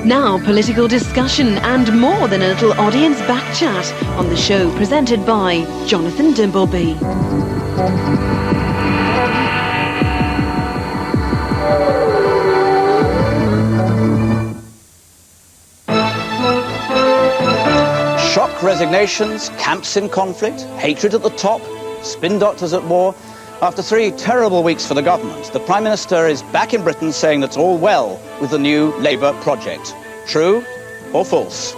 Now political discussion and more than a little audience back chat on the show presented by Johnathan Dimbleby. Shock resignations, camps in conflict, hatred at the top, spin doctors at war. After 3 terrible weeks for the government, the Prime Minister is back in Britain saying that's all well with the new Labour project. True or false?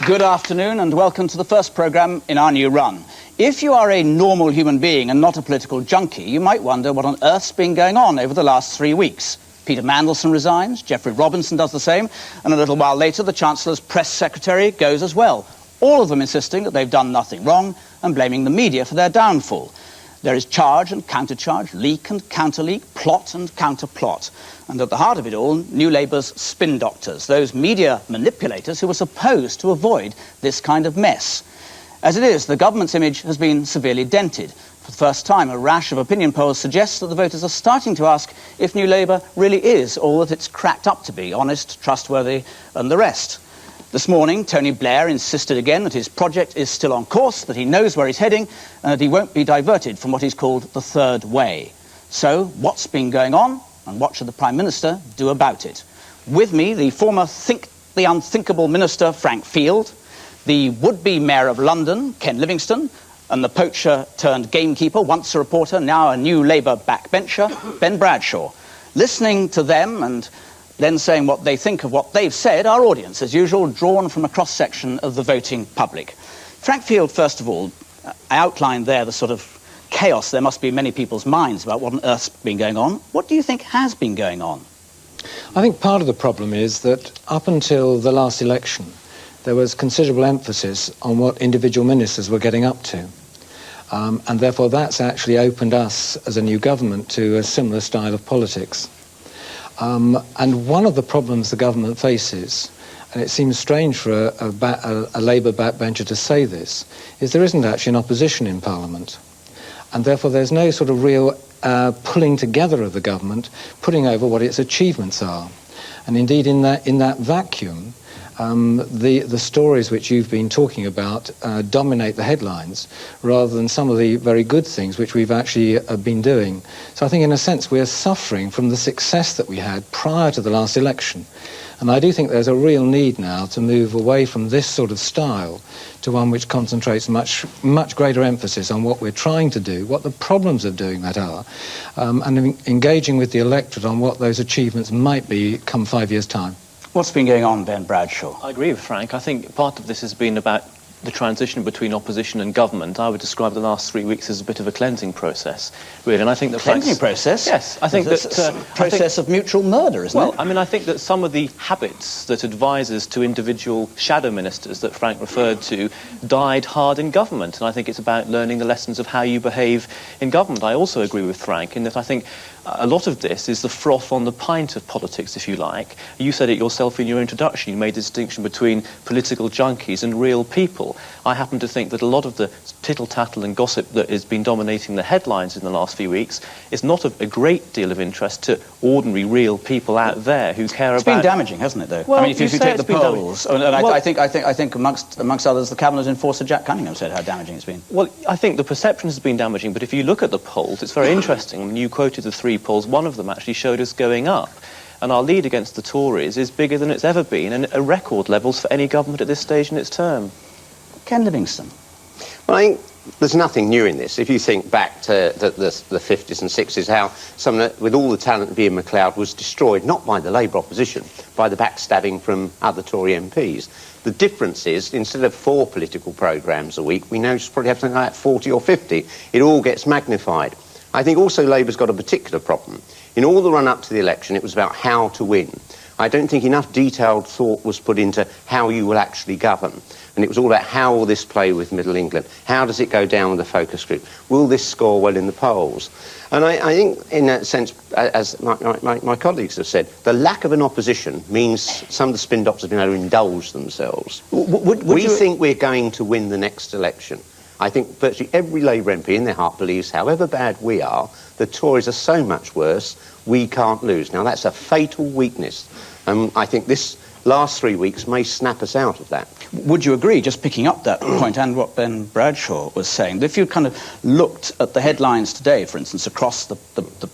Good afternoon and welcome to the first programme in our new run. If you are a normal human being and not a political junkie, you might wonder what on earth's been going on over the last 3 weeks. Peter Mandelson resigns, Geoffrey Robinson does the same, and a little while later the Chancellor's press secretary goes as well. All of them insisting that they've done nothing wrong and blaming the media for their downfall. There is charge and counter-charge, leak and counter-leak, plot and counter-plot. And at the heart of it all, New Labour's spin doctors, those media manipulators who were supposed to avoid this kind of mess. As it is, the government's image has been severely dented. For the first time, a rash of opinion polls suggests that the voters are starting to ask if New Labour really is all that it's cracked up to be, honest, trustworthy and the rest. This morning, Tony Blair insisted again that his project is still on course, that he knows where he's heading, and that he won't be diverted from what he's called the third way. So, what's been going on, and what should the Prime Minister do about it? With me, the former Think the Unthinkable Minister, Frank Field, the would-be Mayor of London, Ken Livingstone, and the poacher-turned-gamekeeper, once a reporter, now a New Labour backbencher, Ben Bradshaw. Listening to them and then saying what they think of what they've said, our audience, as usual, drawn from a cross-section of the voting public. Frank Field, first of all, I outlined there the sort of chaos there must be in many people's minds about what on earth's been going on. What do you think has been going on? I think part of the problem is that up until the last election, there was considerable emphasis on what individual ministers were getting up to. And therefore that's actually opened us as a new government to a similar style of politics. And one of the problems the government faces, and it seems strange for a Labour backbencher to say this, is there isn't actually an opposition in Parliament. And therefore there's no sort of real pulling together of the government, putting over what its achievements are. And indeed in that vacuum, the stories which you've been talking about dominate the headlines rather than some of the very good things which we've actually been doing. So I think in a sense we're suffering from the success that we had prior to the last election. And I do think there's a real need now to move away from this sort of style to one which concentrates much greater emphasis on what we're trying to do, what the problems of doing that are, and engaging with the electorate on what those achievements might be come 5 years' time. What's been going on, Ben Bradshaw? I agree with Frank. I think part of this has been about the transition between opposition and government. I would describe the last 3 weeks as a bit of a cleansing process, really. And I think that cleansing process? Yes, I think that's a process of mutual murder, isn't it? Well, I mean, I think that some of the habits that advisors to individual shadow ministers that Frank referred to died hard in government, and I think it's about learning the lessons of how you behave in government. I also agree with Frank in that I think a lot of this is the froth on the pint of politics, if you like. You said it yourself in your introduction. You made a distinction between political junkies and real people. I happen to think that a lot of the tittle-tattle and gossip that has been dominating the headlines in the last few weeks is not of a great deal of interest to ordinary, real people out there who care about... It's been damaging, hasn't it, though? Well, I mean, if you take the polls, and I think amongst others, the Cabinet Enforcer Jack Cunningham said how damaging it's been. Well, I think the perception has been damaging, but if you look at the polls, it's very interesting. When you quoted the 3 polls, one of them actually showed us going up. And our lead against the Tories is bigger than it's ever been, and at record levels for any government at this stage in its term. Ken Livingstone. Well, I think there's nothing new in this. If you think back to the 50s and 60s, how someone with all the talent of Ian MacLeod was destroyed, not by the Labour opposition, by the backstabbing from other Tory MPs. The difference is, instead of 4 political programmes a week, we now just probably have something like 40 or 50. It all gets magnified. I think also Labour's got a particular problem. In all the run-up to the election, it was about how to win. I don't think enough detailed thought was put into how you will actually govern. And it was all about how will this play with Middle England? How does it go down with the focus group? Will this score well in the polls? And I think, in that sense, as my colleagues have said, the lack of an opposition means some of the spin doctors have been able to indulge themselves. We think we're going to win the next election. I think virtually every Labour MP in their heart believes, however bad we are, the Tories are so much worse, we can't lose. Now, that's a fatal weakness. I think this last 3 weeks may snap us out of that. Would you agree, just picking up that point and what Ben Bradshaw was saying, that if you kind of looked at the headlines today, for instance, across the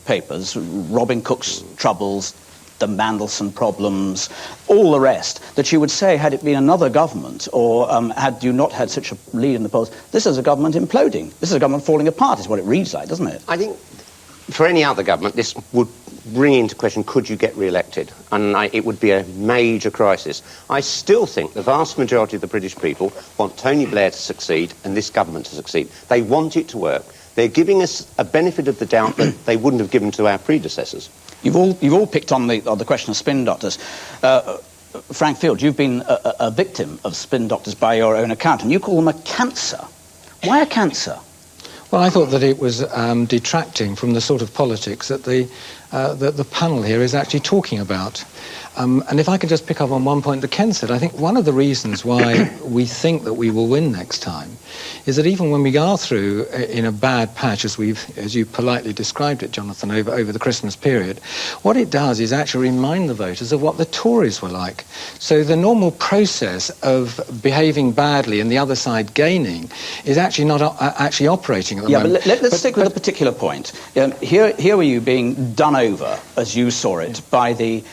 papers, Robin Cook's troubles, the Mandelson problems, all the rest, that you would say, had it been another government, or had you not had such a lead in the polls, this is a government imploding. This is a government falling apart, is what it reads like, doesn't it? I think for any other government, this would bring into question, could you get re-elected? And it would be a major crisis. I still think the vast majority of the British people want Tony Blair to succeed and this government to succeed. They want it to work. They're giving us a benefit of the doubt that they wouldn't have given to our predecessors. You've all picked on the question of spin doctors. Frank Field, you've been a victim of spin doctors by your own account, and you call them a cancer. Why a cancer? Well, I thought that it was detracting from the sort of politics that the panel here is actually talking about. And if I could just pick up on one point that Ken said, I think one of the reasons why we think that we will win next time is that even when we are through in a bad patch, as you politely described it, Jonathan, over the Christmas period, what it does is actually remind the voters of what the Tories were like. So the normal process of behaving badly and the other side gaining is actually not actually operating at the moment. But let's stick with a particular point. Here were you being done over, as you saw it, by the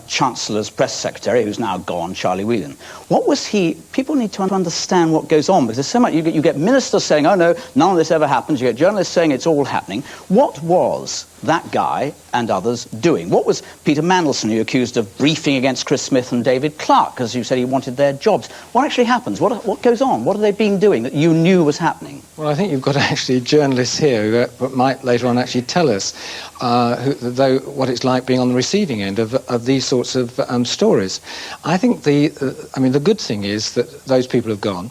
Chancellor's press secretary, who's now gone, Charlie Whelan. What was he... People need to understand what goes on, because there's so much... You get ministers saying, oh no, none of this ever happens. You get journalists saying it's all happening. What was that guy and others doing? What was Peter Mandelson, who you accused of briefing against Chris Smith and David Clark, because you said he wanted their jobs? What actually happens? What goes on? What have they been doing that you knew was happening? Well, I think you've got actually journalists here who might later on actually tell us what it's like being on the receiving end of these sorts of stories. I think the good thing is that those people have gone.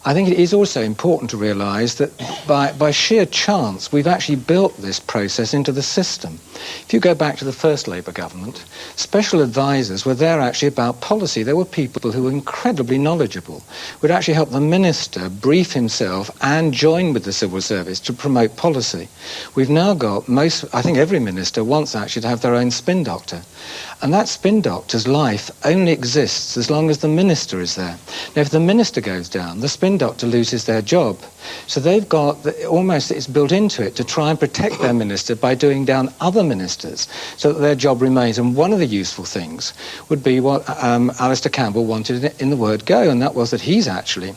I think it is also important to realise that by sheer chance, we've actually built this process into the system. If you go back to the first Labour government, special advisors were there actually about policy. There were people who were incredibly knowledgeable, would actually help the minister brief himself and join with the civil service to promote policy. We've now got I think every minister wants actually to have their own spin doctor. And that spin doctor's life only exists as long as the minister is there. Now, if the minister goes down, the spin doctor loses their job. So they've got, almost it's built into it to try and protect their minister by doing down other ministers so that their job remains. And one of the useful things would be what Alistair Campbell wanted in the word go, and that was that he's actually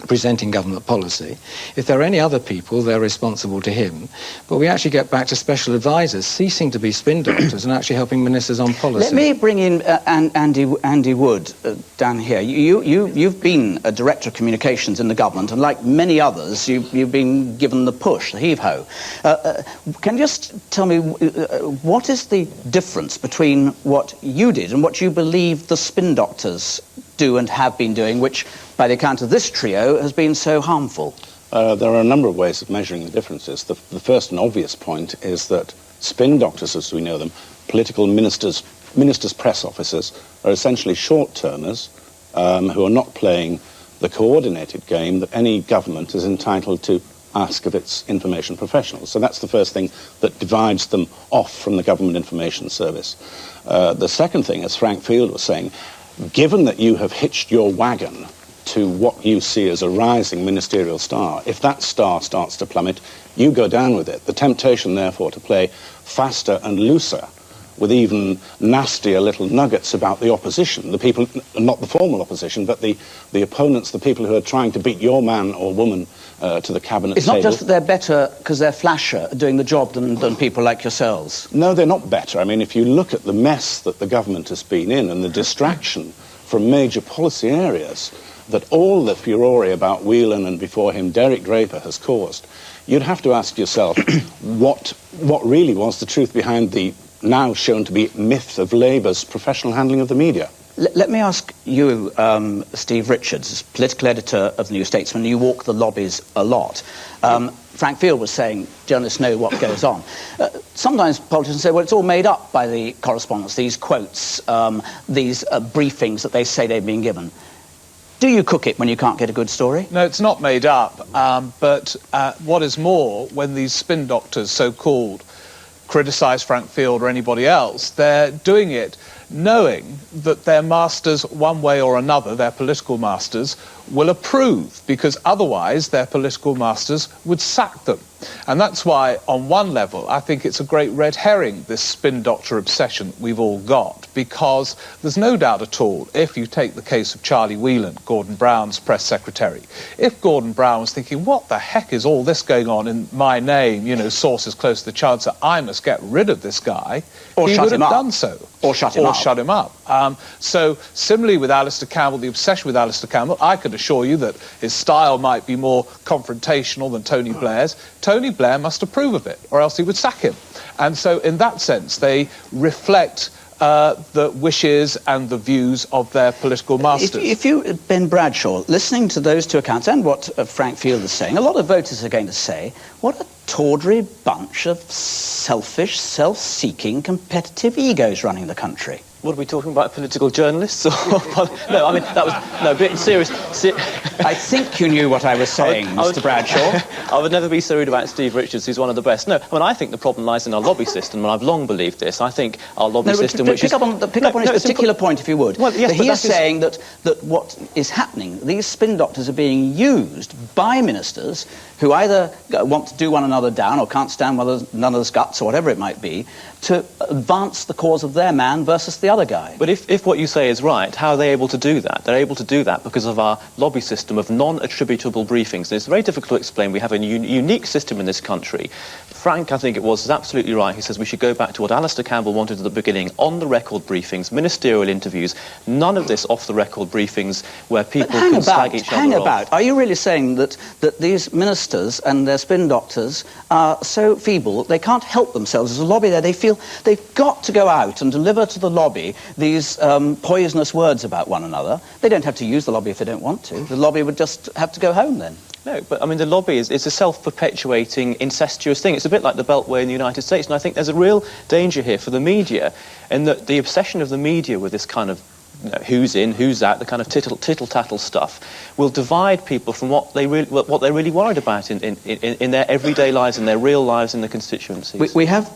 presenting government policy. If there are any other people, they're responsible to him. But we actually get back to special advisors ceasing to be spin doctors and actually helping ministers on policy. Let me bring in Andy Wood down here. You've been a director of communications in the government, and like many others, you've been given the push, the heave-ho. Can you just tell me what is the difference between what you did and what you believe the spin doctors do and have been doing, which, by the account of this trio, has been so harmful? There are a number of ways of measuring the differences. The first and obvious point is that spin doctors, as we know them, political ministers' press officers, are essentially short-termers who are not playing the coordinated game that any government is entitled to ask of its information professionals. So that's the first thing that divides them off from the government information service. The second thing, as Frank Field was saying, given that you have hitched your wagon to what you see as a rising ministerial star, if that star starts to plummet, you go down with it. The temptation, therefore, to play faster and looser with even nastier little nuggets about the opposition, the people, not the formal opposition, but the opponents, the people who are trying to beat your man or woman to the cabinet table. It's not just that they're better because they're flasher at doing the job than people like yourselves. No, they're not better. I mean, if you look at the mess that the government has been in and the distraction from major policy areas that all the furore about Whelan and before him Derek Draper has caused, you'd have to ask yourself what really was the truth behind the now shown to be myth of Labour's professional handling of the media. Let me ask you, Steve Richards, political editor of the New Statesman. You walk the lobbies a lot. Frank Field was saying journalists know what goes on. Sometimes politicians say, well, it's all made up by the correspondence, these quotes, these briefings that they say they've been given. Do you cook it when you can't get a good story? No, it's not made up. But what is more, when these spin doctors, so-called, criticise Frank Field or anybody else, they're doing it knowing that their masters, one way or another, their political masters, will approve, because otherwise their political masters would sack them. And that's why, on one level, I think it's a great red herring, this spin doctor obsession we've all got, because there's no doubt at all, if you take the case of Charlie Whelan, Gordon Brown's press secretary, if Gordon Brown was thinking, what the heck is all this going on in my name, you know, sources close to the Chancellor, I must get rid of this guy, or he shut would him have up. done so. Or shut him up. Shut him up. So similarly with Alistair Campbell, the obsession with Alistair Campbell, I could assure you that his style might be more confrontational than Tony Blair's. Tony Blair must approve of it, or else he would sack him. And so in that sense, they reflect the wishes and the views of their political masters. If you, Ben Bradshaw, listening to those two accounts and what Frank Field is saying, a lot of voters are going to say, what a tawdry bunch of selfish, self-seeking, competitive egos running the country. What are we talking about, political journalists? Or no, I mean, that was, no, a bit serious. I think you knew what I was saying, Mr. Bradshaw. I would never be so rude about Steve Richards, who's one of the best. No, I mean, I think the problem lies in our lobby system, and I've long believed this. I think our lobby system, which pick up on his particular point, if you would. Well, yes, he is saying that what is happening, these spin doctors are being used by ministers who either want to do one another down or can't stand one another's guts or whatever it might be, to advance the cause of their man versus the other guy. But if what you say is right, how are they able to do that? They're able to do that because of our lobby system of non-attributable briefings. And it's very difficult to explain. We have a unique system in this country. Frank, I think it was, is absolutely right. He says we should go back to what Alistair Campbell wanted at the beginning, on-the-record briefings, ministerial interviews, none of this off-the-record briefings where people can slag each other off. Hang about. Are you really saying that these ministers and their spin doctors are so feeble they can't help themselves as a lobby there? They feel they've got to go out and deliver to the lobby these poisonous words about one another. They don't have to use the lobby if they don't want to. The lobby would just have to go home then. No, but I mean, the lobby is a self-perpetuating, incestuous thing. It's a bit like the Beltway in the United States, and I think there's a real danger here for the media, in that the obsession of the media with this kind of who's in, who's out, the kind of tittle-tattle stuff, will divide people from what they're really worried about in their everyday lives, in their real lives, in the constituencies. We have,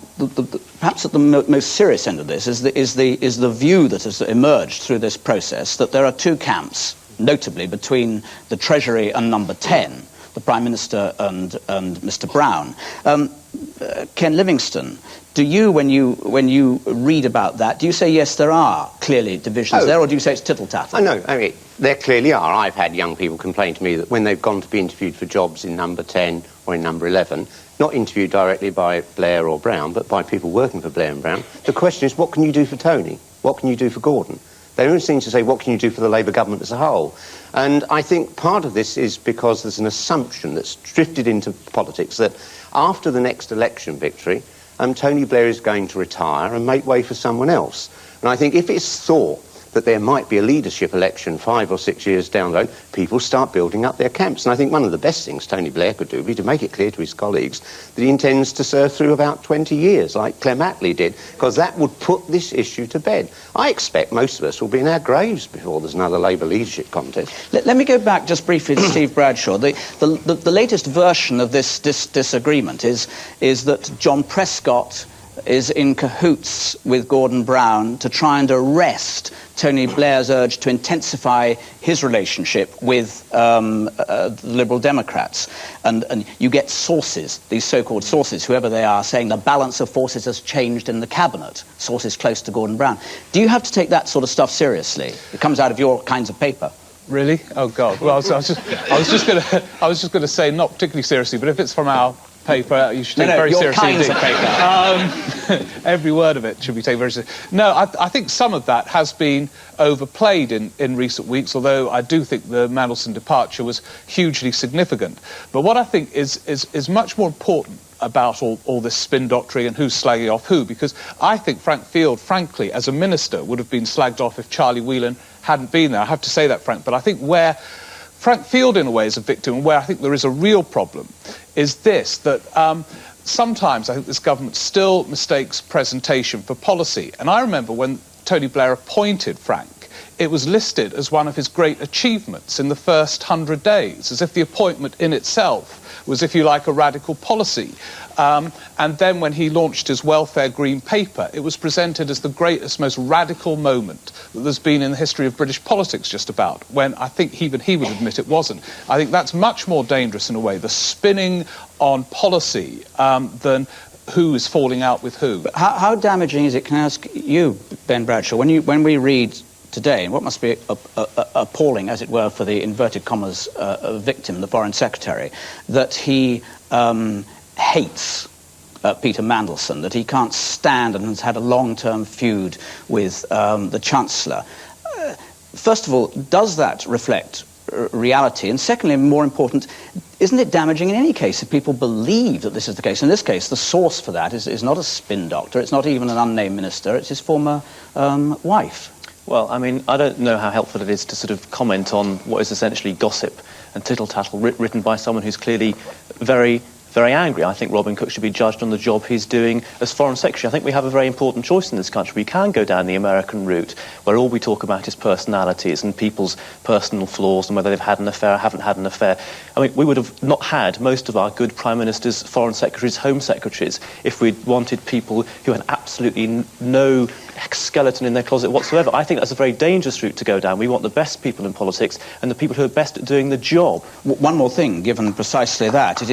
perhaps at the most serious end of this, is the view that has emerged through this process that there are two camps, notably between the Treasury and Number 10, the Prime Minister and Mr. Brown. Ken Livingstone, do you, when you read about that, do you say, yes, there are clearly divisions there, or do you say it's tittle-tattle? No, I mean, there clearly are. I've had young people complain to me that when they've gone to be interviewed for jobs in Number 10 or in Number 11, not interviewed directly by Blair or Brown, but by people working for Blair and Brown, the question is, what can you do for Tony? What can you do for Gordon? They don't seem to say, what can you do for the Labour government as a whole? And I think part of this is because there's an assumption that's drifted into politics that after the next election victory, Tony Blair is going to retire and make way for someone else. And I think if it's thought that there might be a leadership election 5 or 6 years down the road, people start building up their camps. And I think one of the best things Tony Blair could do would be to make it clear to his colleagues that he intends to serve through about 20 years, like Clem Attlee did, because that would put this issue to bed. I expect most of us will be in our graves before there's another Labour leadership contest. Let me go back just briefly to Steve Bradshaw. The latest version of this disagreement is that John Prescott is in cahoots with Gordon Brown to try and arrest Tony Blair's urge to intensify his relationship with the Liberal Democrats. And you get sources, these so-called sources, whoever they are, saying the balance of forces has changed in the cabinet, sources close to Gordon Brown. Do you have to take that sort of stuff seriously? It comes out of your kinds of paper. Really? Oh God! Well, I was just going to say, not particularly seriously, but if it's from our paper you should take very your seriously kinds indeed. of paper. Every word of it should be taken very seriously. No, I think some of that has been overplayed in recent weeks, although I do think the Mandelson departure was hugely significant. But what I think is much more important about all this spin doctoring and who's slagging off who, because I think Frank Field, frankly, as a minister, would have been slagged off if Charlie Whelan hadn't been there. I have to say that, Frank, but I think where Frank Field, in a way, is a victim, and where I think there is a real problem, is this, that sometimes I think this government still mistakes presentation for policy. And I remember when Tony Blair appointed Frank, it was listed as one of his great achievements in the first 100 days, as if the appointment in itself was, if you like, a radical policy. And then when he launched his welfare green paper, it was presented as the greatest, most radical moment that there's been in the history of British politics, just about, when I think even he would admit it wasn't. I think that's much more dangerous, in a way, the spinning on policy, than who is falling out with who. But how damaging is it, can I ask you, Ben Bradshaw, when we read today, and what must be appalling, as it were, for the inverted commas victim, the Foreign Secretary, that he hates Peter Mandelson, that he can't stand and has had a long-term feud with the Chancellor. First of all, does that reflect reality? And secondly, more important, isn't it damaging in any case if people believe that this is the case? In this case, the source for that is not a spin doctor, it's not even an unnamed minister, it's his former wife. Well, I mean, I don't know how helpful it is to sort of comment on what is essentially gossip and tittle-tattle written by someone who's clearly very, very angry. I think Robin Cook should be judged on the job he's doing as Foreign Secretary. I think we have a very important choice in this country. We can go down the American route, where all we talk about is personalities and people's personal flaws and whether they've had an affair or haven't had an affair. I mean, we would have not had most of our good Prime Ministers, Foreign Secretaries, Home Secretaries, if we'd wanted people who had absolutely no skeleton in their closet whatsoever. I think that's a very dangerous route to go down. We want the best people in politics and the people who are best at doing the job. One more thing, given precisely that, it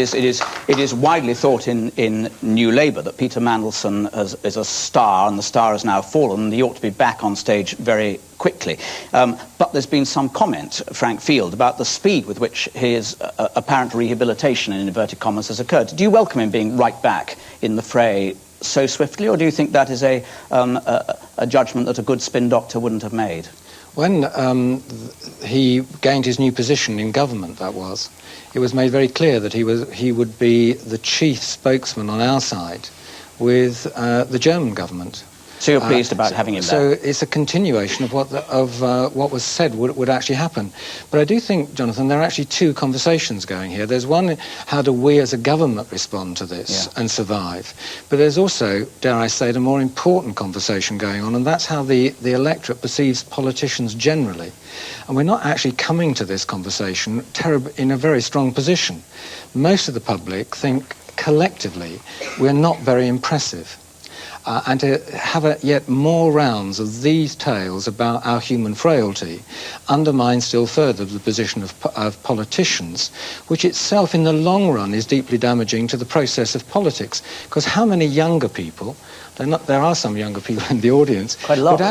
is widely thought in New Labour that Peter Mandelson is a star, and the star has now fallen, and he ought to be back on stage very quickly. But there's been some comment, Frank Field, about the speed with which his apparent rehabilitation, in inverted commas, has occurred. Do you welcome him being right back in the fray so swiftly, or do you think that is a judgment that a good spin doctor wouldn't have made? When he gained his new position in government, it was made very clear that he would be the chief spokesman on our side with the German government. So you're pleased about having him there? So it's a continuation of what was said would actually happen. But I do think, Jonathan, there are actually two conversations going here. There's one, how do we as a government respond to this and survive? But there's also, dare I say, a more important conversation going on, and that's how the electorate perceives politicians generally. And we're not actually coming to this conversation in a very strong position. Most of the public think collectively we're not very impressive. And to have yet more rounds of these tales about our human frailty undermines still further the position of politicians, which itself in the long run is deeply damaging to the process of politics. Because how many younger people, there are some younger people in the audience, would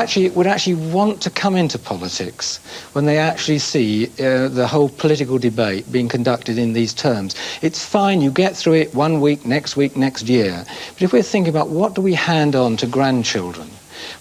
actually want to come into politics when they actually see the whole political debate being conducted in these terms? It's fine, you get through it one week, next year. But if we're thinking about what do we hand on to grandchildren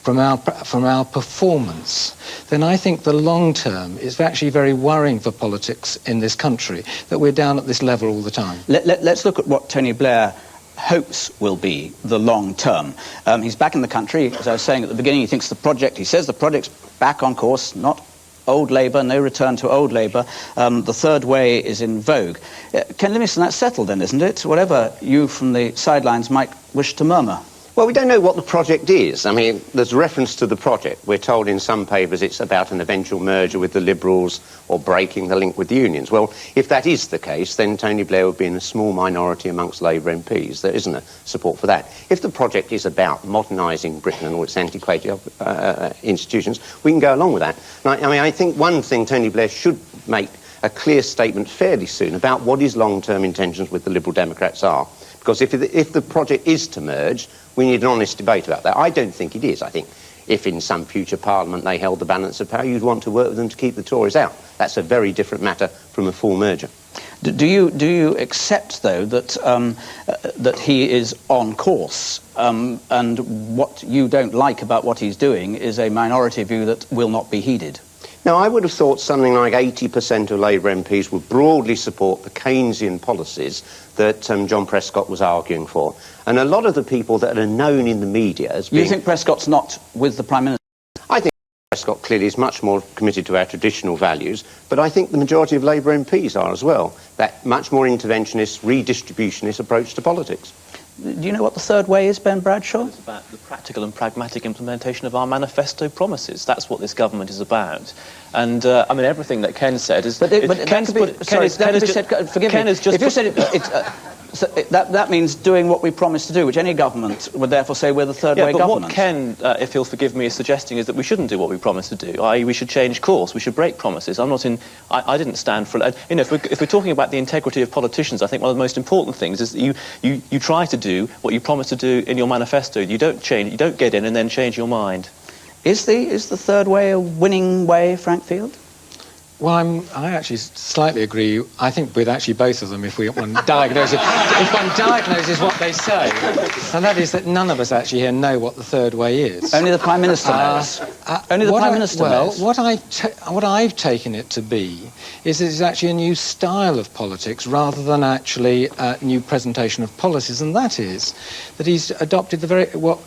from our performance, then I think the long term is actually very worrying for politics in this country, that we're down at this level all the time. Let's look at what Tony Blair hopes will be the long term. He's back in the country. As I was saying at the beginning, he says the project's back on course, not old Labour, no return to old Labour. The third way is in vogue. Ken Livingstone, that's settled then, isn't it? Whatever you from the sidelines might wish to murmur. Well, we don't know what the project is. I mean, there's reference to the project. We're told in some papers it's about an eventual merger with the Liberals or breaking the link with the unions. Well, if that is the case, then Tony Blair would be in a small minority amongst Labour MPs. There isn't a support for that. If the project is about modernising Britain and all its antiquated institutions, we can go along with that. And I think one thing Tony Blair should make a clear statement fairly soon about what his long-term intentions with the Liberal Democrats are. Because if the project is to merge, we need an honest debate about that. I don't think it is. I think if in some future parliament they held the balance of power, you'd want to work with them to keep the Tories out. That's a very different matter from a full merger. Do you accept, though, that that he is on course, and what you don't like about what he's doing is a minority view that will not be heeded? Now, I would have thought something like 80% of Labour MPs would broadly support the Keynesian policies that John Prescott was arguing for. And a lot of the people that are known in the media as being... You think Prescott's not with the Prime Minister? I think Prescott clearly is much more committed to our traditional values, but I think the majority of Labour MPs are as well. That much more interventionist, redistributionist approach to politics. Do you know what the third way is, Ben Bradshaw? It's about the practical and pragmatic implementation of our manifesto promises. That's what this government is about. And, I mean, everything that Ken said is... Forgive me. If you said that means doing what we promised to do, which any government would therefore say we're the third-way government. What Ken, if he'll forgive me, is suggesting is that we shouldn't do what we promised to do, i.e. we should change course, we should break promises. I didn't stand for... You know, if we're talking about the integrity of politicians, I think one of the most important things is that you try to do what you promised to do in your manifesto. You don't change, you don't get in and then change your mind. Is the third way a winning way, Frank Field? Well, I actually slightly agree. I think with actually both of them, if one diagnoses what they say, and that is that none of us actually here know what the third way is. Only the Prime Minister knows. Only the Prime Minister knows. What I've taken it to be is it's actually a new style of politics rather than actually a new presentation of policies, and that is that he's adopted what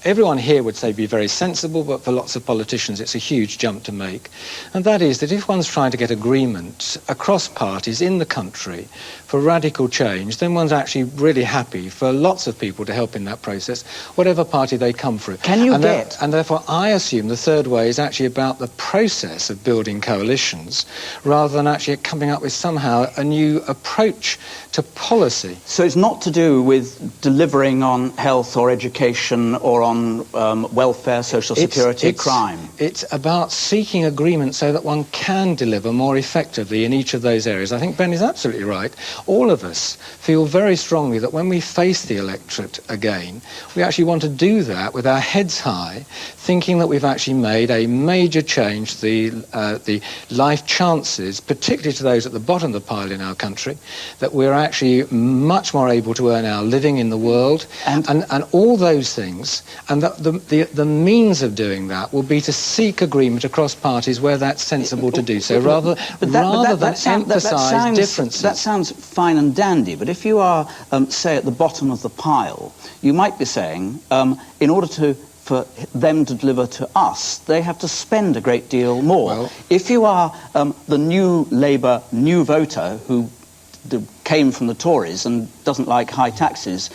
everyone here would say be very sensible, but for lots of politicians it's a huge jump to make, and that is that if one's trying to get agreement across parties in the country for radical change, then one's actually really happy for lots of people to help in that process, whatever party they come from. And therefore I assume the third way is actually about the process of building coalitions rather than actually coming up with somehow a new approach to policy. So it's not to do with delivering on health or education or on welfare, social security, crime. It's about seeking agreement so that one can deliver more effectively in each of those areas. I think Ben is absolutely right. All of us feel very strongly that when we face the electorate again, we actually want to do that with our heads high, thinking that we've actually made a major change to the life chances, particularly to those at the bottom of the pile in our country, that we're actually much more able to earn our living in the world, and all those things, and that the means of doing that will be to seek agreement across parties where that's sensible to do so, rather than emphasise differences. That sounds fine and dandy, but if you are, say, at the bottom of the pile, you might be saying, in order for them to deliver to us, they have to spend a great deal more. Well, if you are the new Labour new voter who came from the Tories and doesn't like high taxes,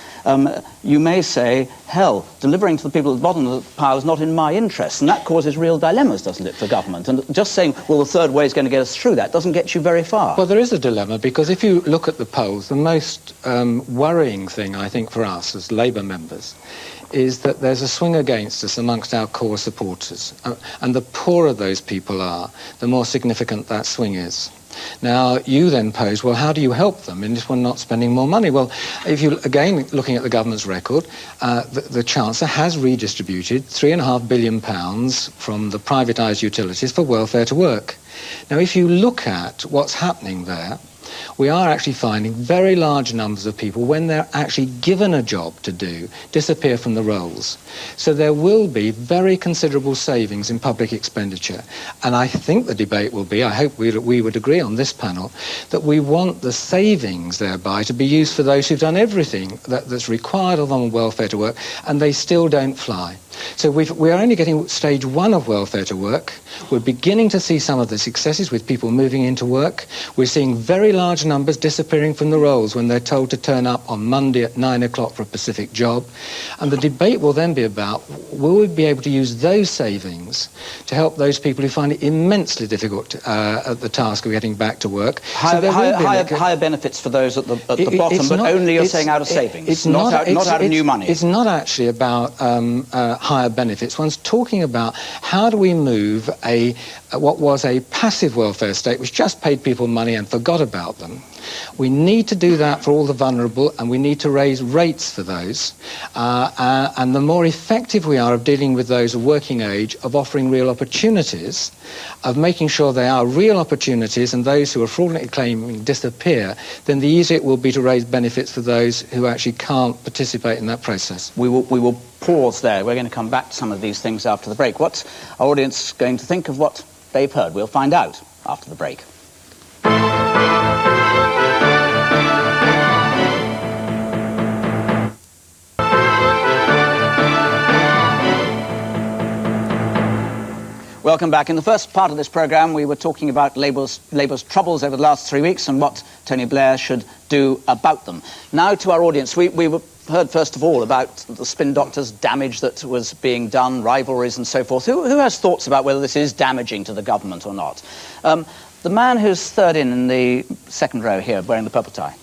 you may say, hell, delivering to the people at the bottom of the pile is not in my interest, and that causes real dilemmas, doesn't it, for government? And just saying, well, the third way is going to get us through that doesn't get you very far. Well, there is a dilemma, because if you look at the polls, the most worrying thing, I think, for us as Labour members is that there's a swing against us amongst our core supporters. And the poorer those people are, the more significant that swing is. Now, you then pose, well, how do you help them in this one not spending more money? Well, if you, again, looking at the government's record, the Chancellor has redistributed £3.5 billion from the privatised utilities for welfare to work. Now, if you look at what's happening there, we are actually finding very large numbers of people, when they're actually given a job to do, disappear from the rolls. So there will be very considerable savings in public expenditure. And I think the debate will be, I hope we would agree on this panel, that we want the savings thereby to be used for those who've done everything that's required of them on welfare to work, and they still don't fly. So we're only getting stage one of welfare to work. We're beginning to see some of the successes with people moving into work. We're seeing very large numbers disappearing from the rolls when they're told to turn up on Monday at 9 o'clock for a specific job. And the debate will then be about, will we be able to use those savings to help those people who find it immensely difficult at the task of getting back to work? Higher benefits for those at the bottom, but only, you're saying, out of savings, not out of new money. It's not actually about higher benefits. One's talking about how do we move what was a passive welfare state which just paid people money and forgot about them. We need to do that for all the vulnerable, and we need to raise rates for those. And the more effective we are of dealing with those of working age, of offering real opportunities, of making sure they are real opportunities and those who are fraudulently claiming disappear, then the easier it will be to raise benefits for those who actually can't participate in that process. We will pause there. We're going to come back to some of these things after the break. What's our audience going to think of what they've heard? We'll find out after the break. Welcome back. In the first part of this programme, we were talking about Labour's troubles over the last 3 weeks and what Tony Blair should do about them. Now to our audience. We heard first of all about the spin doctors' damage that was being done, rivalries and so forth. Who has thoughts about whether this is damaging to the government or not? The man who's third in the second row here, wearing the purple tie.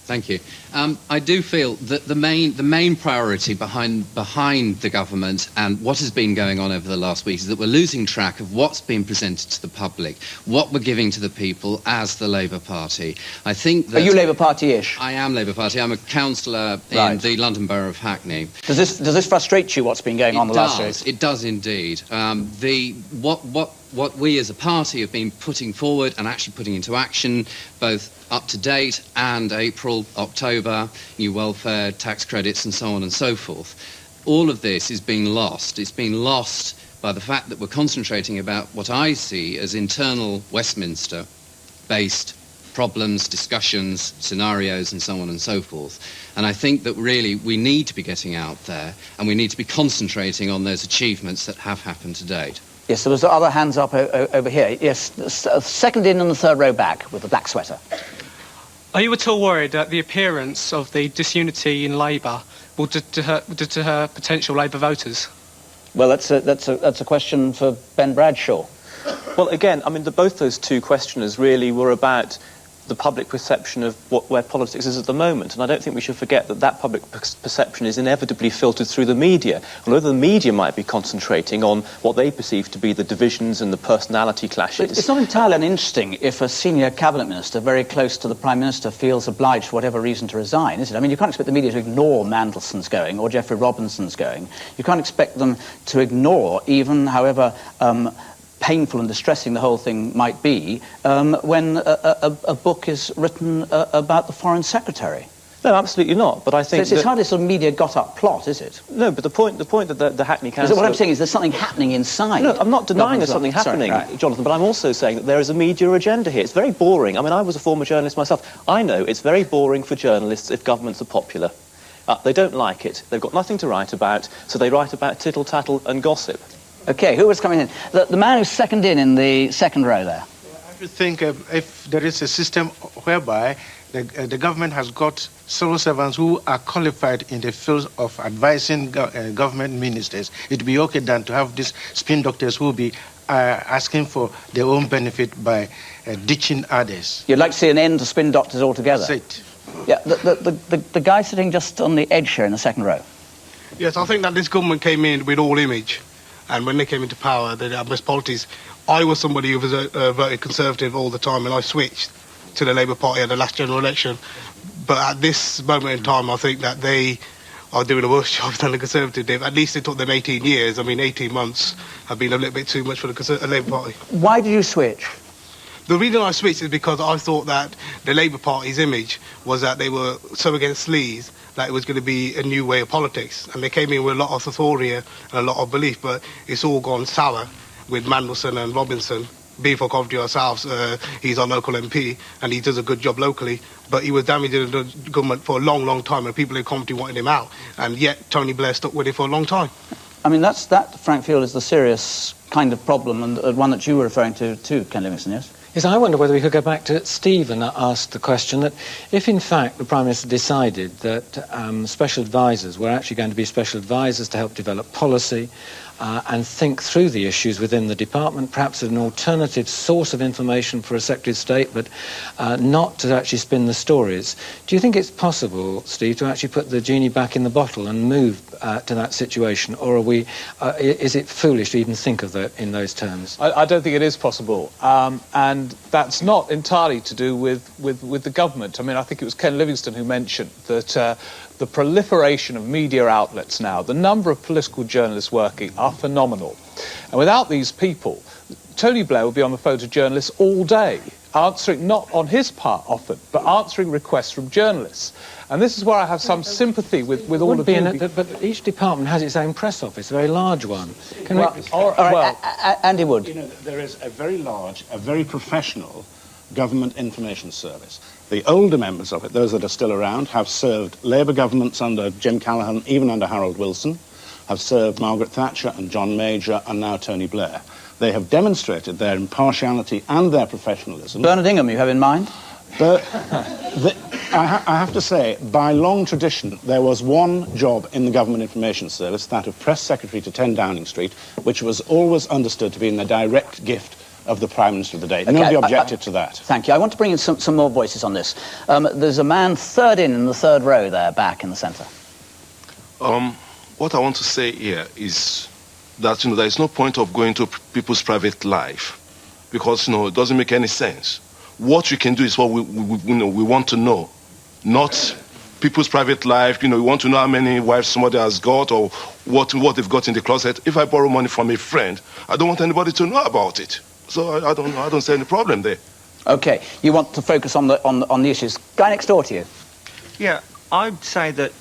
Thank you. I do feel that the main priority behind the government and what has been going on over the last week is that we're losing track of what's been presented to the public, what we're giving to the people as the Labour Party. I think that... Are you Labour Party-ish? I am Labour Party. I'm a councillor in the London Borough of Hackney. Does this frustrate you, what's been going on the last week? It does indeed. What we as a party have been putting forward and actually putting into action, both up to date and April, October, new welfare, tax credits and so on and so forth, all of this is being lost. It's been lost by the fact that we're concentrating about what I see as internal Westminster-based problems, discussions, scenarios and so on and so forth. And I think that really we need to be getting out there and we need to be concentrating on those achievements that have happened to date. Yes, so there's other hands up over here. Yes, second in and the third row back with the black sweater. Are you at all worried that the appearance of the disunity in Labour will deter potential Labour voters? Well, that's a question for Ben Bradshaw. Well, again, I mean, both those two questioners really were about the public perception of where politics is at the moment. And I don't think we should forget that public perception is inevitably filtered through the media. And although the media might be concentrating on what they perceive to be the divisions and the personality clashes... But it's not entirely uninteresting if a senior cabinet minister very close to the Prime Minister feels obliged for whatever reason to resign, is it? I mean, you can't expect the media to ignore Mandelson's going or Geoffrey Robinson's going. You can't expect them to ignore, even however... painful and distressing the whole thing might be, when a book is written about the Foreign Secretary. No, absolutely not. But I think it's hardly a sort of media got-up plot, is it? No, but the point that the Hackney Council... What I'm saying is there's something happening inside. No, I'm not denying there's something happening, Jonathan, but I'm also saying that there is a media agenda here. It's very boring. I mean, I was a former journalist myself. I know it's very boring for journalists if governments are popular. They don't like it. They've got nothing to write about, so they write about tittle-tattle and gossip. OK, who was coming in? The man who's second in the second row there. I would think if there is a system whereby the government has got civil servants who are qualified in the field of advising government ministers, it would be OK then to have these spin doctors who will be asking for their own benefit by ditching others. You'd like to see an end to spin doctors altogether? That's it. Yeah, the guy sitting just on the edge here in the second row. Yes, I think that this government came in with all image. And when they came into power, the best policies. I was somebody who was voted Conservative all the time, and I switched to the Labour Party at the last general election. But at this moment in time, I think that they are doing a worse job than the Conservative did. At least it took them 18 years. I mean, 18 months have been a little bit too much for the Labour Party. Why did you switch? The reason I switched is because I thought that the Labour Party's image was that they were so against sleaze that it was going to be a new way of politics. And they came in with a lot of authority and a lot of belief, but it's all gone sour with Mandelson and Robinson. Being for Coventry ourselves, he's our local MP, and he does a good job locally, but he was damaging the government for a long, long time, and people in Coventry wanted him out, and yet Tony Blair stuck with it for a long time. I mean, that, Frank Field, is the serious kind of problem, and one that you were referring to too, Ken Livingstone, yes? Yes, I wonder whether we could go back to Steve and ask the question that if, in fact, the Prime Minister decided that special advisors were actually going to be special advisors to help develop policy, and think through the issues within the department, perhaps an alternative source of information for a Secretary of State, but not to actually spin the stories. Do you think it's possible, Steve, to actually put the genie back in the bottle and move to that situation, or is it foolish to even think of it in those terms? I don't think it is possible, and that's not entirely to do with the government. I mean, I think it was Ken Livingstone who mentioned that the proliferation of media outlets now, the number of political journalists working are phenomenal. And without these people, Tony Blair would be on the phone to journalists all day, answering, not on his part often, but answering requests from journalists. And this is where I have some sympathy with all of you. But each department has its own press office, a very large one. Andy Wood. You know, there is a very large, a very professional government information service. The older members of it, those that are still around, have served Labour governments under Jim Callaghan, even under Harold Wilson, have served Margaret Thatcher and John Major, and now Tony Blair. They have demonstrated their impartiality and their professionalism. Bernard Ingham, you have in mind? But I have to say, by long tradition, there was one job in the Government Information Service, that of Press Secretary to 10 Downing Street, which was always understood to be in the direct gift of the Prime Minister of the day. Okay, Nobody objected to that. Thank you. I want to bring in some more voices on this. There's a man third in the third row there, back in the centre. What I want to say here is that, there is no point of going to people's private life, because, it doesn't make any sense. What we can do is what we want to know, not people's private life. We want to know how many wives somebody has got, or what they've got in the closet. If I borrow money from a friend, I don't want anybody to know about it. So I don't see any problem there. OK, you want to focus on the issues. Guy next door to you. Yeah, I'd say that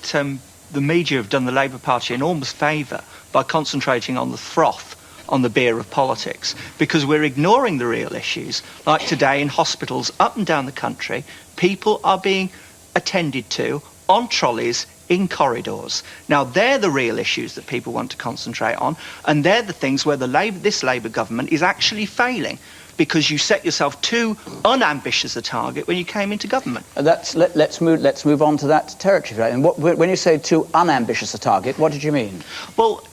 the media have done the Labour Party enormous favour by concentrating on the froth on the beer of politics, because we're ignoring the real issues. Like today in hospitals up and down the country, people are being attended to on trolleys in corridors. Now, they're the real issues that people want to concentrate on, and they're the things where this Labour government is actually failing, because you set yourself too unambitious a target when you came into government. Let's move on to that territory. Right? And when you say too unambitious a target, what did you mean? Well,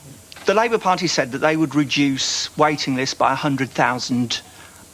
the Labour Party said that they would reduce waiting lists by 100,000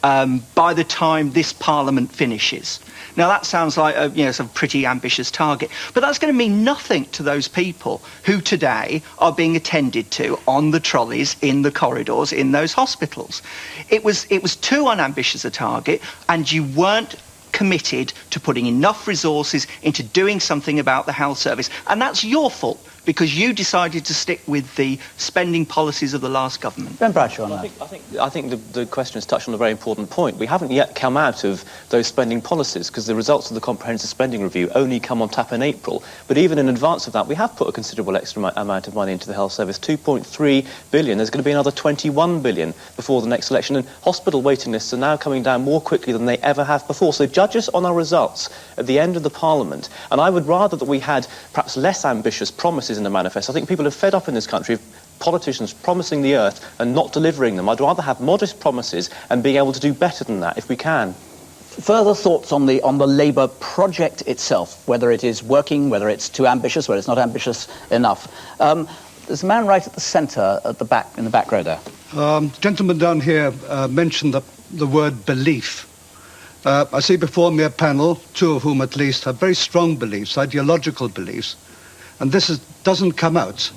by the time this Parliament finishes. Now, that sounds like a pretty ambitious target, but that's going to mean nothing to those people who today are being attended to on the trolleys, in the corridors, in those hospitals. It was too unambitious a target, and you weren't committed to putting enough resources into doing something about the health service, and that's your fault, because you decided to stick with the spending policies of the last government. Ben Bradshaw on that. I think the question has touched on a very important point. We haven't yet come out of those spending policies, because the results of the comprehensive spending review only come on tap in April. But even in advance of that, we have put a considerable extra amount of money into the health service, 2.3 billion. There's going to be another 21 billion before the next election, and hospital waiting lists are now coming down more quickly than they ever have before. So judge us on our results at the end of the Parliament, and I would rather that we had perhaps less ambitious promises in the manifesto. I think people are fed up in this country of politicians promising the earth and not delivering them. I'd rather have modest promises and being able to do better than that if we can. Further thoughts on the Labour project itself, whether it is working, whether it's too ambitious, whether it's not ambitious enough. There's a man right at the centre, at the back, in the back row there. Gentleman down here mentioned the word belief. I see before me a panel, two of whom at least have very strong beliefs, ideological beliefs, and this doesn't come out.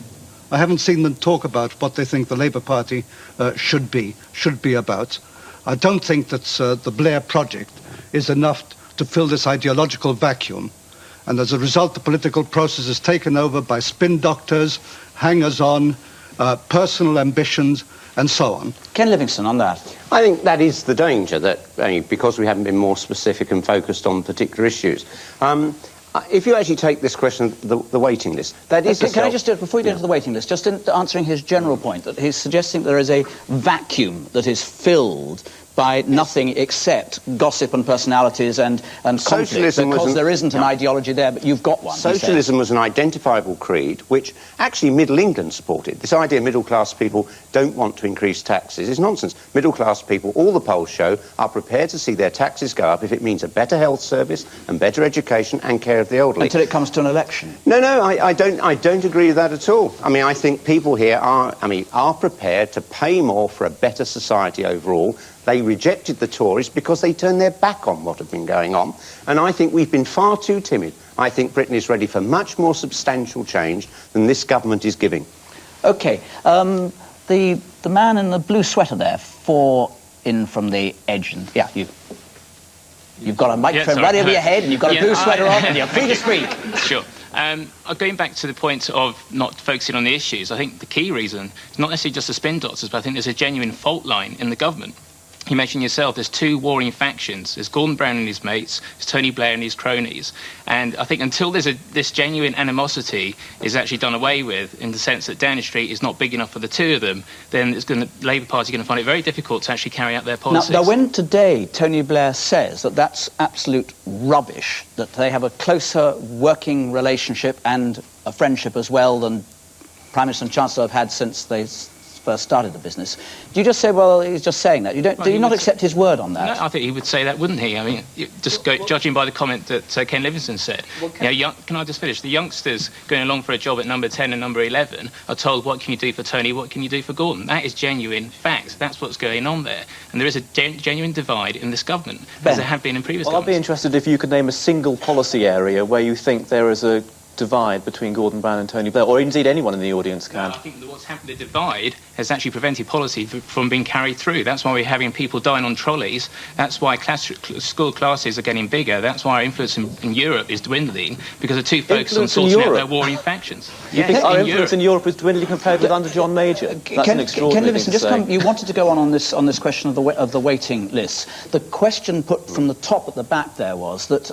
I haven't seen them talk about what they think the Labour Party should be about. I don't think that the Blair project is enough to fill this ideological vacuum, and as a result the political process is taken over by spin doctors, hangers-on, personal ambitions, and so on. Ken Livingstone on that. I think that is the danger, that because we haven't been more specific and focused on particular issues. If you actually take this question, the waiting list, that is... Can I just, before you get to the waiting list, just in answering his general point, that he's suggesting there is a vacuum that is filled by nothing except gossip and personalities and conflict, because there isn't an ideology there, but you've got one. Socialism was an identifiable creed, which actually Middle England supported. This idea middle-class people don't want to increase taxes is nonsense. Middle-class people, all the polls show, are prepared to see their taxes go up if it means a better health service and better education and care of the elderly. Until it comes to an election. No, I don't agree with that at all. I mean, I think people here are prepared to pay more for a better society overall. They rejected the Tories because they turned their back on what had been going on, and I think we've been far too timid. I think Britain is ready for much more substantial change than this government is giving. OK, the man in the blue sweater there, in from the edge, and yeah, you've got a microphone right over your head, and you've got a blue sweater on, and you're free to speak. Sure. Going back to the point of not focusing on the issues, I think the key reason is not necessarily just the spin doctors, but I think there's a genuine fault line in the government. You mentioned yourself, there's two warring factions. There's Gordon Brown and his mates, there's Tony Blair and his cronies. And I think until this genuine animosity is actually done away with, in the sense that Downing Street is not big enough for the two of them, then the Labour Party are going to find it very difficult to actually carry out their policies. Now, when today Tony Blair says that that's absolute rubbish, that they have a closer working relationship and a friendship as well than Prime Minister and Chancellor have had since they first started the business, do you just say, well, he's just saying that? Do you not accept his word on that? No, I think he would say that, wouldn't he? I mean, judging by the comment that Ken Livingstone said. Can I just finish? The youngsters going along for a job at number 10 and number 11 are told, what can you do for Tony, what can you do for Gordon? That is genuine fact. That's what's going on there. And there is a genuine divide in this government, as there have been in previous governments. I'd be interested if you could name a single policy area where you think there is a divide between Gordon Brown and Tony Blair, or indeed anyone in the audience can. No, I think that what's happened, the divide has actually prevented policy from being carried through. That's why we're having people dying on trolleys. That's why school classes are getting bigger. That's why our influence in Europe is dwindling, because they're too focused on sorting out their warring factions. You think our influence in Europe is dwindling compared with under John Major? That's an extraordinary thing to say. You wanted to go on this question of the waiting list. The question put from the top at the back there was that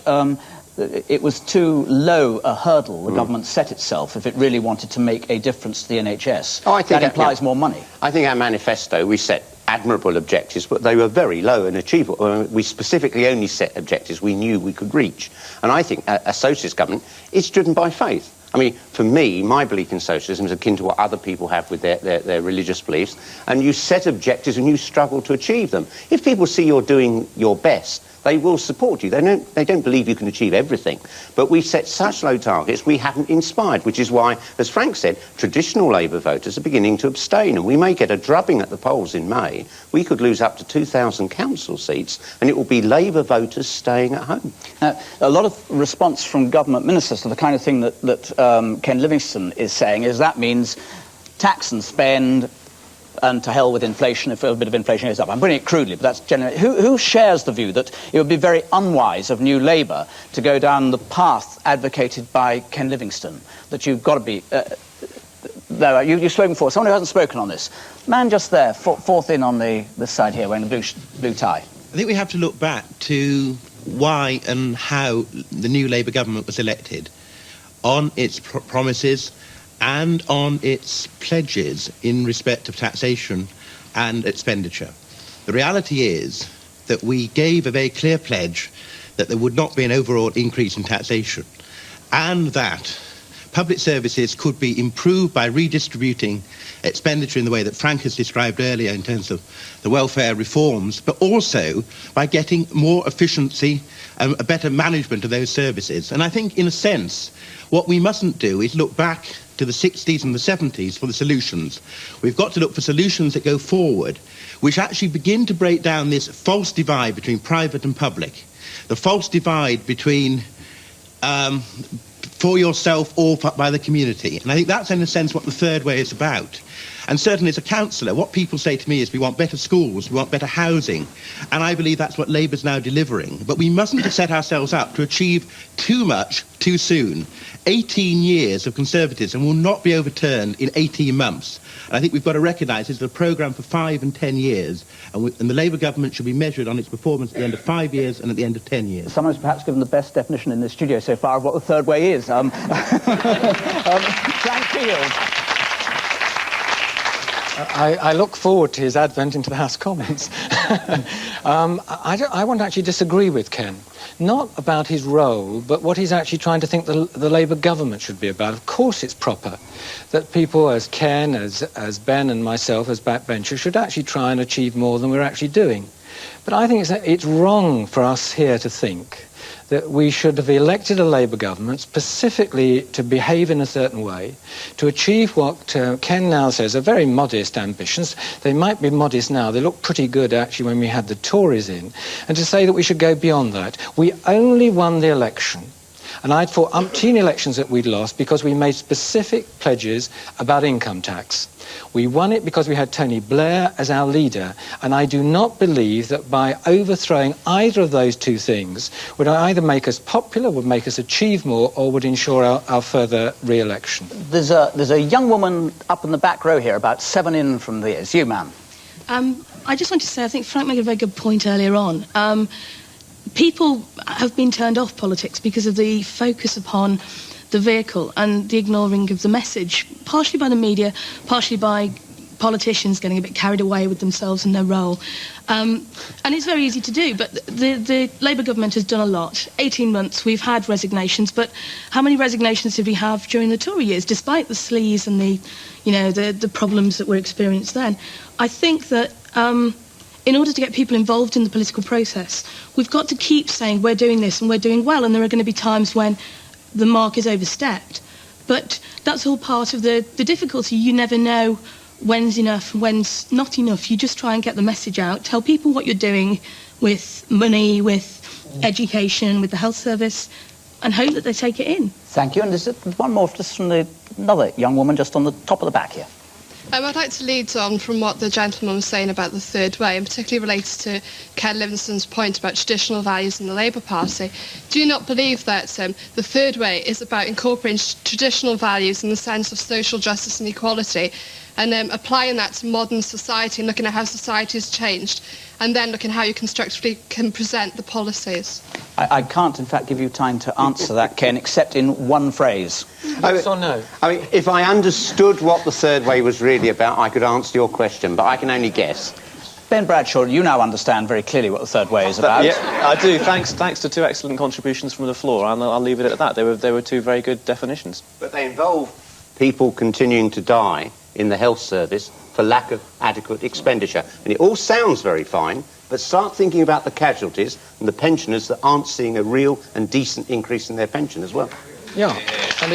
it was too low a hurdle the government set itself if it really wanted to make a difference to the NHS. I think that implies more money. I think our manifesto, we set admirable objectives, but they were very low and achievable. We specifically only set objectives we knew we could reach. And I think a socialist government is driven by faith. I mean, for me, my belief in socialism is akin to what other people have with their religious beliefs. And you set objectives and you struggle to achieve them. If people see you're doing your best, they will support you. They don't believe you can achieve everything. But we've set such low targets we haven't inspired, which is why, as Frank said, traditional Labour voters are beginning to abstain. And we may get a drubbing at the polls in May. We could lose up to 2,000 council seats, and it will be Labour voters staying at home. Now, a lot of response from government ministers to the kind of thing that Ken Livingstone is saying is that means tax and spend, and to hell with inflation if a bit of inflation goes up. I'm putting it crudely, but that's generally... Who shares the view that it would be very unwise of New Labour to go down the path advocated by Ken Livingstone, that you've got to be... No, you've spoken before. Someone who hasn't spoken on this. Man just there, fourth in on this side here, wearing a blue tie. I think we have to look back to why and how the new Labour government was elected, on its promises and on its pledges in respect of taxation and expenditure. The reality is that we gave a very clear pledge that there would not be an overall increase in taxation, and that public services could be improved by redistributing expenditure in the way that Frank has described earlier in terms of the welfare reforms, but also by getting more efficiency and a better management of those services. And I think, in a sense, what we mustn't do is look back to the 60s and the 70s for the solutions. We've got to look for solutions that go forward, which actually begin to break down this false divide between private and public, the false divide between for yourself or by the community. And I think that's, in a sense, what the third way is about. And certainly as a councillor, what people say to me is we want better schools, we want better housing, and I believe that's what Labour's now delivering. But we mustn't set ourselves up to achieve too much too soon. 18 years of conservatism will not be overturned in 18 months. And I think we've got to recognise this is a programme for 5 and 10 years, and the Labour government should be measured on its performance at the end of 5 years and at the end of 10 years. Someone's perhaps given the best definition in the studio so far of what the third way is. Frank Field. I look forward to his advent into the House of Commons. I want to actually disagree with Ken. Not about his role, but what he's actually trying to think the Labour government should be about. Of course it's proper that people as Ken, as Ben and myself as backbenchers should actually try and achieve more than we're actually doing. But I think it's wrong for us here to think that we should have elected a Labour government specifically to behave in a certain way, to achieve what Ken now says are very modest ambitions. They might be modest now. They look pretty good, actually, when we had the Tories in. And to say that we should go beyond that. We only won the election. And I'd fought umpteen elections that we'd lost because we made specific pledges about income tax. We won it because we had Tony Blair as our leader, and I do not believe that by overthrowing either of those two things would either make us popular, would make us achieve more, or would ensure our further re-election. There's a young woman up in the back row here, about 7 in from the ears. You, ma'am. I just want to say, I think Frank made a very good point earlier on. People have been turned off politics because of the focus upon the vehicle and the ignoring of the message, partially by the media, partially by politicians getting a bit carried away with themselves and their role. And it's very easy to do, but the Labour government has done a lot. 18 months, we've had resignations, but how many resignations did we have during the Tory years, despite the sleaze and the problems that were experienced then? I think that in order to get people involved in the political process, we've got to keep saying we're doing this and we're doing well, and there are going to be times when the mark is overstepped. But that's all part of the difficulty. You never know when's enough and when's not enough. You just try and get the message out, tell people what you're doing with money, with education, with the health service, and hope that they take it in. Thank you. And there's one more just from another young woman just on the top of the back here. I'd like to lead on from what the gentleman was saying about the third way, and particularly related to Ken Livingstone's point about traditional values in the Labour Party. Do you not believe that the third way is about incorporating traditional values in the sense of social justice and equality, and applying that to modern society and looking at how society has changed, and then looking at how you constructively can present the policies? I can't, in fact, give you time to answer that, Ken, except in one phrase. Yes or no? I mean, if I understood what the third way was really about, I could answer your question, but I can only guess. Ben Bradshaw, you now understand very clearly what the third way is about. Yeah, I do. Thanks to two excellent contributions from the floor, and I'll leave it at that. They were two very good definitions. But they involve people continuing to die in the health service for lack of adequate expenditure. And it all sounds very fine, but start thinking about the casualties and the pensioners that aren't seeing a real and decent increase in their pension as well. Yeah, and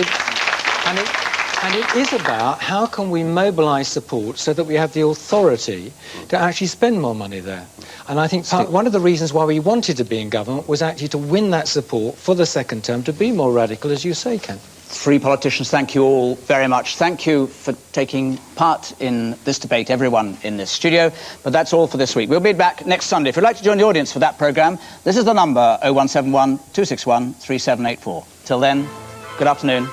it is about how can we mobilise support so that we have the authority to actually spend more money there. And I think one of the reasons why we wanted to be in government was actually to win that support for the second term, to be more radical, as you say, Ken. Three politicians, thank you all very much. Thank you for taking part in this debate, everyone in this studio. But that's all for this week. We'll be back next Sunday. If you'd like to join the audience for that programme, this is the number 0171 261 3784. Till then, good afternoon.